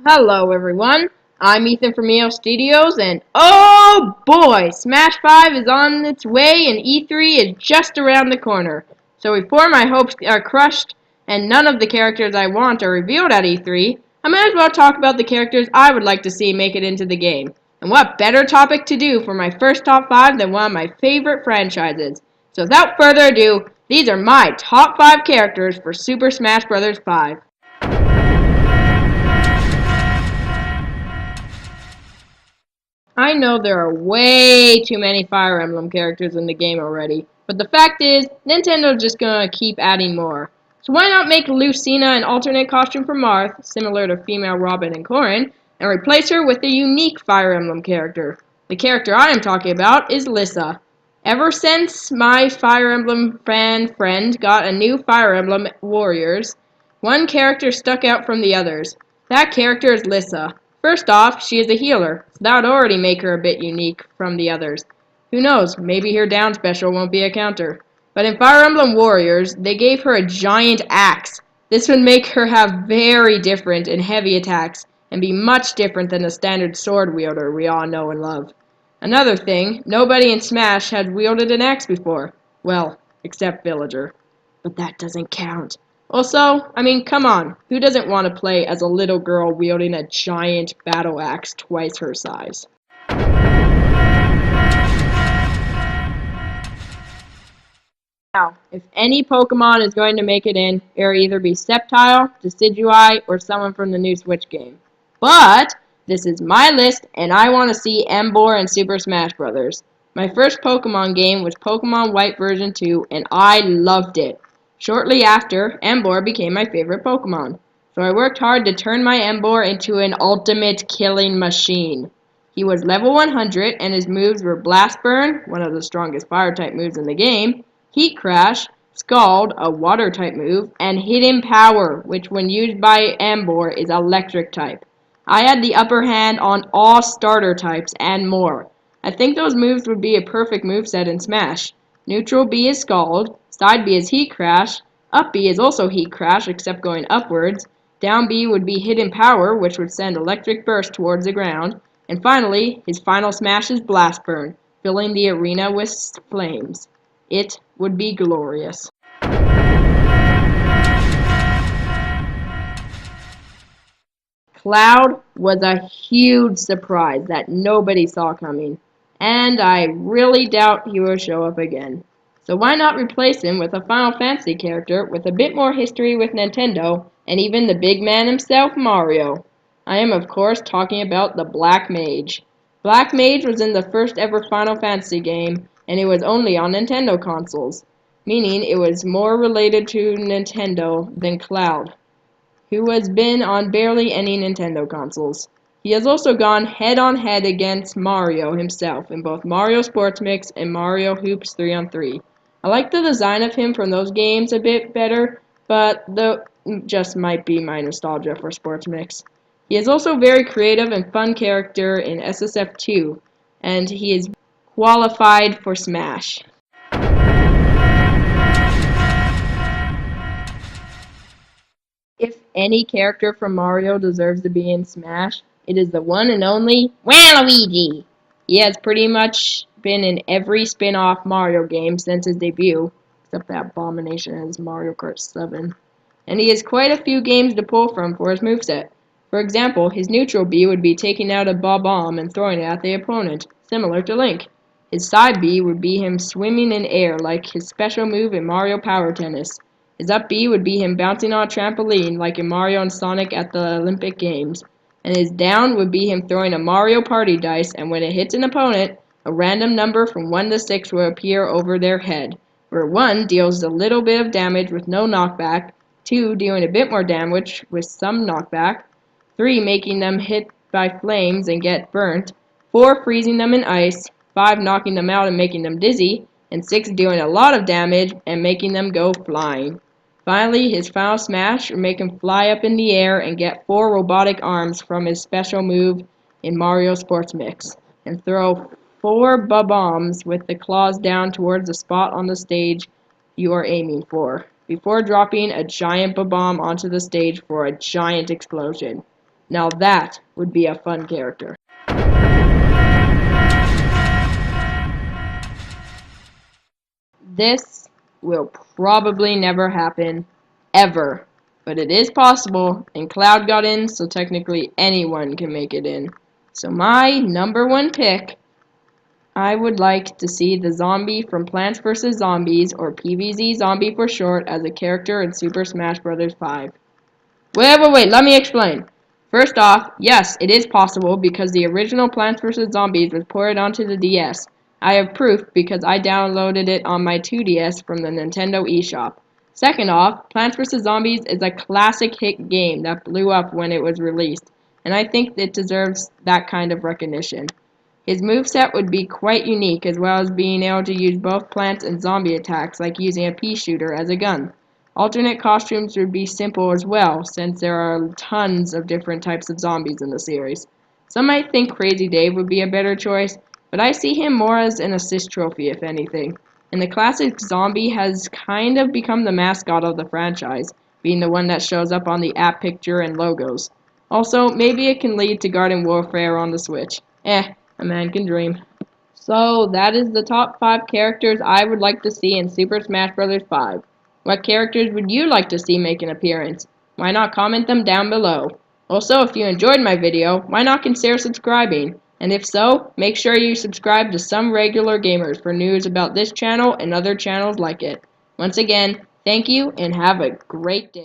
Hello everyone, I'm Ethan from EO Studios, and oh boy, Smash 5 is on its way and E3 is just around the corner. So before my hopes are crushed and none of the characters I want are revealed at E3, I might as well talk about the characters I would like to see make it into the game. And what better topic to do for my first top 5 than one of my favorite franchises. So without further ado, these are my top 5 characters for Super Smash Bros. 5. I know there are way too many Fire Emblem characters in the game already, but the fact is, Nintendo's just gonna keep adding more. So why not make Lucina an alternate costume for Marth, similar to female Robin and Corrin, and replace her with a unique Fire Emblem character? The character I am talking about is Lissa. Ever since my Fire Emblem fan friend got a new Fire Emblem Warriors, one character stuck out from the others. That character is Lissa. First off, she is a healer, so that would already make her a bit unique from the others. Who knows, maybe her down special won't be a counter. But in Fire Emblem Warriors, they gave her a giant axe. This would make her have very different and heavy attacks, and be much different than the standard sword wielder we all know and love. Another thing, nobody in Smash had wielded an axe before. Well, except Villager. But that doesn't count. Also, I mean, come on, who doesn't want to play as a little girl wielding a giant battle axe twice her size? Now, if any Pokemon is going to make it in, it will either be Sceptile, Decidueye, or someone from the new Switch game. But, this is my list, and I want to see Emboar in Super Smash Bros. My first Pokemon game was Pokemon White version 2, and I loved it. Shortly after, Emboar became my favorite Pokemon. So I worked hard to turn my Emboar into an ultimate killing machine. He was level 100, and his moves were Blast Burn, one of the strongest fire-type moves in the game, Heat Crash, Scald, a water-type move, and Hidden Power, which when used by Emboar is electric type. I had the upper hand on all starter types and more. I think those moves would be a perfect moveset in Smash. Neutral B is Scald, side B is Heat Crash, up B is also Heat Crash except going upwards, down B would be Hidden Power, which would send electric burst towards the ground, and finally, his final smash is Blast Burn, filling the arena with flames. It would be glorious. Cloud was a huge surprise that nobody saw coming, and I really doubt he will show up again. So why not replace him with a Final Fantasy character with a bit more history with Nintendo, and even the big man himself, Mario? I am of course talking about the Black Mage. Black Mage was in the first ever Final Fantasy game, and it was only on Nintendo consoles, meaning it was more related to Nintendo than Cloud, who has been on barely any Nintendo consoles. He has also gone head-on-head against Mario himself in both Mario Sports Mix and Mario Hoops 3-on-3. I like the design of him from those games a bit better, but that just might be my nostalgia for Sports Mix. He is also a very creative and fun character in SSF2, and he is qualified for Smash. If any character from Mario deserves to be in Smash, it is the one and only Waluigi. He has pretty much been in every spin-off Mario game since his debut, except that abomination as Mario Kart 7. And he has quite a few games to pull from for his moveset. For example, his neutral B would be taking out a bomb and throwing it at the opponent, similar to Link. His side B would be him swimming in air like his special move in Mario Power Tennis. His up B would be him bouncing on a trampoline like in Mario and Sonic at the Olympic Games. And his down would be him throwing a Mario Party dice, and when it hits an opponent, a random number from 1 to 6 will appear over their head, where 1 deals a little bit of damage with no knockback, 2 dealing a bit more damage with some knockback, 3 making them hit by flames and get burnt, 4 freezing them in ice, 5 knocking them out and making them dizzy, and 6 dealing a lot of damage and making them go flying. Finally, his final smash would make him fly up in the air and get 4 robotic arms from his special move in Mario Sports Mix, and throw 4 bombs with the claws down towards the spot on the stage you are aiming for, before dropping a giant bomb onto the stage for a giant explosion. Now that would be a fun character. This will probably never happen, ever. But it is possible, and Cloud got in, so technically anyone can make it in. So my number one pick, I would like to see the zombie from Plants vs. Zombies, or PvZ Zombie for short, as a character in Super Smash Bros. 5. Wait, let me explain. First off, yes, it is possible because the original Plants vs. Zombies was ported onto the DS. I have proof because I downloaded it on my 2DS from the Nintendo eShop. Second off, Plants vs. Zombies is a classic hit game that blew up when it was released, and I think it deserves that kind of recognition. His moveset would be quite unique, as well as being able to use both plants and zombie attacks, like using a pea shooter as a gun. Alternate costumes would be simple as well, since there are tons of different types of zombies in the series. Some might think Crazy Dave would be a better choice, but I see him more as an assist trophy if anything. And the classic zombie has kind of become the mascot of the franchise, being the one that shows up on the app picture and logos. Also, maybe it can lead to Garden Warfare on the Switch. A man can dream. So, that is the top 5 characters I would like to see in Super Smash Bros. 5. What characters would you like to see make an appearance? Why not comment them down below? Also, if you enjoyed my video, why not consider subscribing? And if so, make sure you subscribe to Some Regular Gamers for news about this channel and other channels like it. Once again, thank you and have a great day.